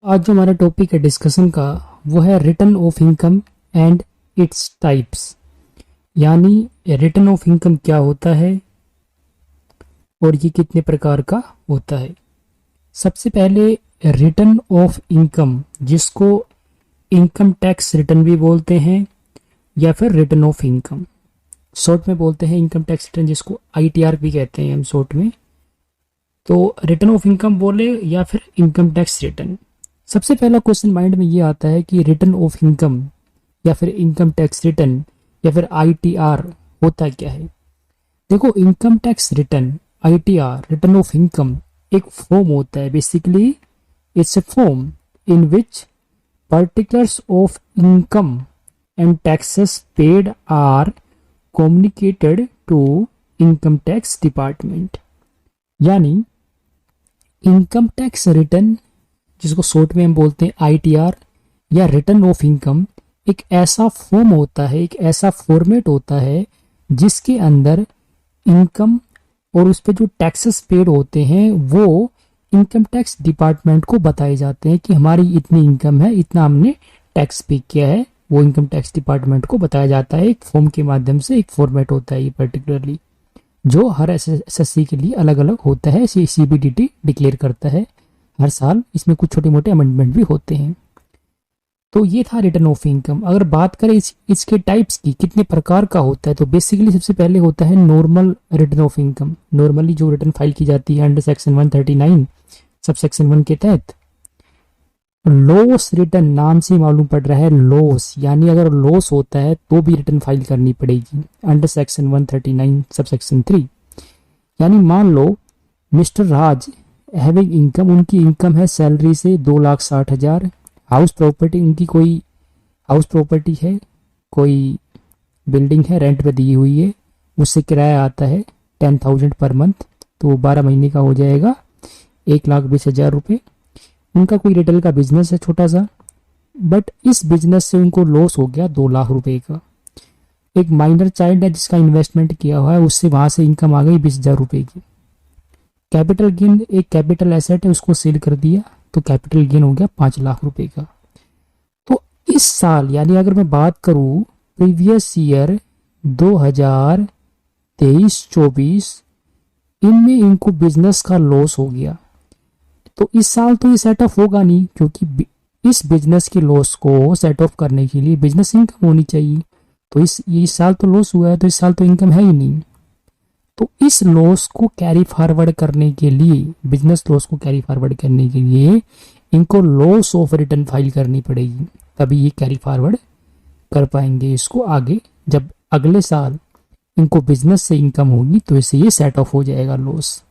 आज जो हमारा टॉपिक है डिस्कशन का वो है return of income and its types. यानी रिटर्न ऑफ इनकम क्या होता है और ये कितने प्रकार का होता है। सबसे पहले रिटर्न ऑफ इनकम, जिसको इनकम टैक्स रिटर्न भी बोलते हैं या फिर रिटर्न ऑफ इनकम शॉर्ट में बोलते हैं, इनकम टैक्स रिटर्न जिसको आईटीआर भी कहते हैं हम शॉर्ट में। तो रिटर्न ऑफ इनकम बोले या फिर इनकम टैक्स रिटर्न। सबसे पहला क्वेश्चन माइंड में ये आता है कि रिटर्न ऑफ इनकम या फिर इनकम टैक्स रिटर्न या फिर आईटीआर होता क्या है। देखो, income tax return, ITR, return of income एक फॉर्म होता है। Basically it's a form in which particulars of income and taxes paid are communicated to income tax department। यानी इनकम टैक्स रिटर्न, जिसको शॉर्ट में हम बोलते हैं आईटीआर या रिटर्न ऑफ इनकम, एक ऐसा फॉर्म होता है, एक ऐसा फॉर्मेट होता है जिसके अंदर इनकम और उस पर जो टैक्सेस पेड होते हैं वो इनकम टैक्स डिपार्टमेंट को बताए जाते हैं कि हमारी इतनी इनकम है, इतना हमने टैक्स पे किया है। वो इनकम टैक्स डिपार्टमेंट को बताया जाता है एक फॉर्म के माध्यम से। एक फॉर्मेट होता है ये पर्टिकुलरली, जो हर एसएससी के लिए अलग अलग होता है। सीबीडीटी डिक्लेयर करता है हर साल। इसमें कुछ छोटे मोटे अमेंडमेंट भी होते हैं। तो ये था रिटर्न ऑफ इनकम। अगर बात करें इसके टाइप्स की, कितने प्रकार का होता है, तो बेसिकली सबसे पहले होता है normal return of income. Normally जो रिटर्न फाइल की जाती है अंडर सेक्शन 139 सब सेक्शन 1 के तहत। लॉस रिटर्न नाम से मालूम पड़ रहा है, लॉस यानी अगर लॉस होता है तो भी रिटर्न फाइल करनी पड़ेगी अंडर सेक्शन 139 सब सेक्शन 3। यानी मान लो मिस्टर राज हैविंग इनकम, उनकी इनकम है सैलरी से 2,60,000। हाउस प्रॉपर्टी उनकी, कोई हाउस प्रॉपर्टी है, कोई बिल्डिंग है रेंट पे दी हुई है, उससे किराया आता है 10,000 पर मंथ, तो वो 12 महीने का हो जाएगा 1,20,000 रुपये। उनका कोई रिटेल का बिजनेस है छोटा सा, बट इस बिजनेस से उनको लॉस हो गया 2 लाख रुपए का। एक माइनर चाइल्ड है जिसका इन्वेस्टमेंट किया हुआ है, उससे वहां से इनकम आ गई 20,000 रुपए की। कैपिटल गेन, एक कैपिटल एसेट है, उसको सेल कर दिया तो कैपिटल गेन हो गया 5 लाख रुपए का। तो इस साल, यानी अगर मैं बात करूं प्रीवियस ईयर 2023-24, इनमें इनको बिजनेस का लॉस हो गया। तो इस साल तो ये सेट ऑफ होगा नहीं, क्योंकि इस बिजनेस के लॉस को सेट ऑफ करने के लिए बिजनेस इनकम होनी चाहिए। तो इस साल तो लॉस हुआ है, तो इस साल तो इनकम है ही नहीं। तो इस लॉस को कैरी फॉरवर्ड करने के लिए, बिजनेस लॉस को कैरी फॉरवर्ड करने के लिए इनको लॉस ऑफ रिटर्न फाइल करनी पड़ेगी, तभी ये कैरी फॉरवर्ड कर पाएंगे इसको आगे। जब अगले साल इनको बिजनेस से इनकम होगी तो इससे ये सेट ऑफ हो जाएगा लॉस।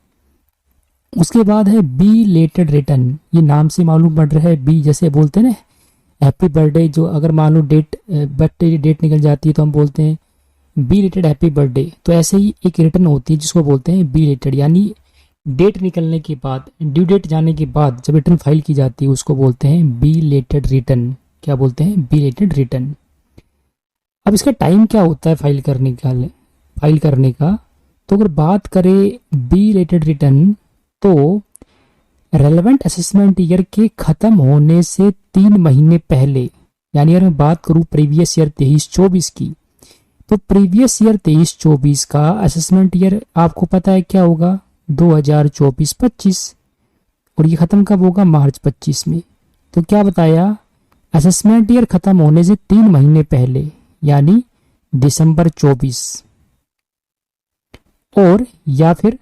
उसके बाद है बी लेटेड रिटर्न। ये नाम से मालूम पड़ रहा है, बी जैसे बोलते हैं ना हैप्पी बर्थडे, जो अगर मान लो बर्थडे डेट निकल जाती है तो हम बोलते हैं बी लेटेड हैप्पी बर्थडे। तो ऐसे ही एक रिटर्न होती है जिसको बोलते हैं बी लेटेड, यानी डेट निकलने के बाद, ड्यू डेट जाने के बाद जब रिटर्न फाइल की जाती है उसको बोलते हैं बी लेटेड रिटर्न। क्या बोलते हैं? Belated return. अब इसका टाइम क्या होता है फाइल करने का, तो अगर बात करें बी लेटेड रिटर्न, तो रेलेवेंट असेसमेंट ईयर के खत्म होने से 3 महीने पहले, यानी अगर मैं बात करूं प्रीवियस ईयर 23-24 की, तो प्रीवियस ईयर 23-24 का असेसमेंट ईयर आपको पता है क्या होगा, 2024-25, और ये खत्म कब होगा, मार्च 25 में। तो क्या बताया, असेसमेंट ईयर खत्म होने से 3 महीने पहले, यानी दिसंबर 24, और या फिर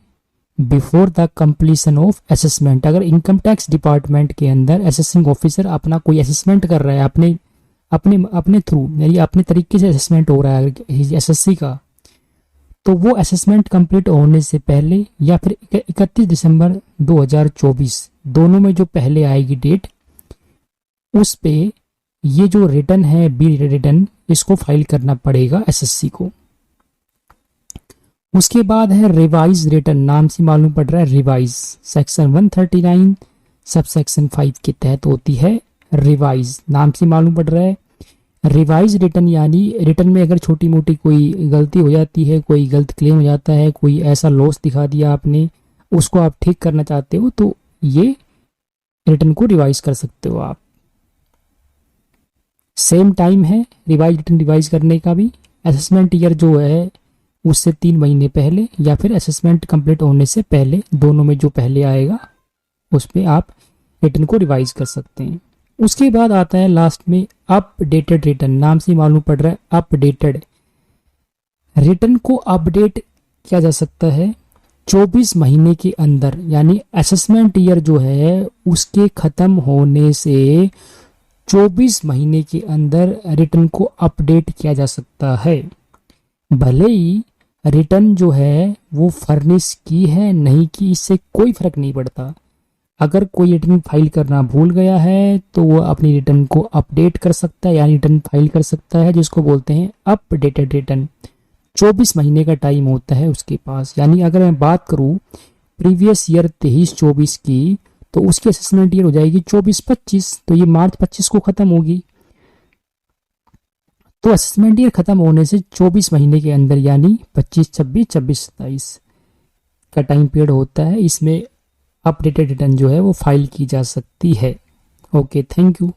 before the completion of assessment. अगर इनकम टैक्स डिपार्टमेंट के अंदर असेसिंग ऑफिसर अपना कोई असेसमेंट कर रहा है, अपने अपने अपने थ्रू, यानी अपने तरीके से असेसमेंट हो रहा है एसएससी का, तो वो असेसमेंट कंप्लीट होने से पहले या फिर 31 दिसंबर 2024, दोनों में जो पहले आएगी डेट, उस पे ये जो रिटर्न है बी रिटर्न, इसको फाइल करना पड़ेगा एसएससी को। उसके बाद है रिवाइज रिटर्न। नाम से मालूम पड़ रहा है रिवाइज, सेक्शन 139 सब सेक्शन 5 के तहत होती है रिवाइज। नाम से मालूम पड़ रहा है रिवाइज रिटर्न, यानी रिटर्न में अगर छोटी मोटी कोई गलती हो जाती है, कोई गलत क्लेम हो जाता है, कोई ऐसा लॉस दिखा दिया आपने, उसको आप ठीक करना चाहते हो, तो ये रिटर्न को रिवाइज कर सकते हो आप। सेम टाइम है रिटर्न रिवाइज करने का भी। असेसमेंट ईयर जो है उससे 3 महीने पहले या फिर असेसमेंट कंप्लीट होने से पहले, दोनों में जो पहले आएगा उस पर आप रिटर्न को रिवाइज कर सकते हैं। उसके बाद आता है लास्ट में अपडेटेड रिटर्न। नाम से मालूम पड़ रहा है अपडेटेड। रिटर्न को अपडेट किया जा सकता है 24 महीने के अंदर, यानी असेसमेंट ईयर जो है उसके खत्म होने से 24 महीने के अंदर रिटर्न को अपडेट किया जा सकता है। भले ही रिटर्न जो है वो फर्निश की है नहीं की, इससे कोई फर्क नहीं पड़ता। अगर कोई रिटर्न फाइल करना भूल गया है तो वो अपनी रिटर्न को अपडेट कर सकता है, यानी रिटर्न फाइल कर सकता है, जिसको बोलते हैं अपडेटेड रिटर्न। 24 महीने का टाइम होता है उसके पास। यानी अगर मैं बात करूं प्रीवियस ईयर 23-24 की, तो उसकी असेसमेंट ईयर हो जाएगी 24-25, तो ये मार्च 25 को खत्म होगी। तो असेसमेंट ईयर खत्म होने से 24 महीने के अंदर, यानी 25-26, 26-27 का टाइम पीरियड होता है, इसमें अपडेटेड रिटर्न जो है वो फाइल की जा सकती है। Okay, thank you.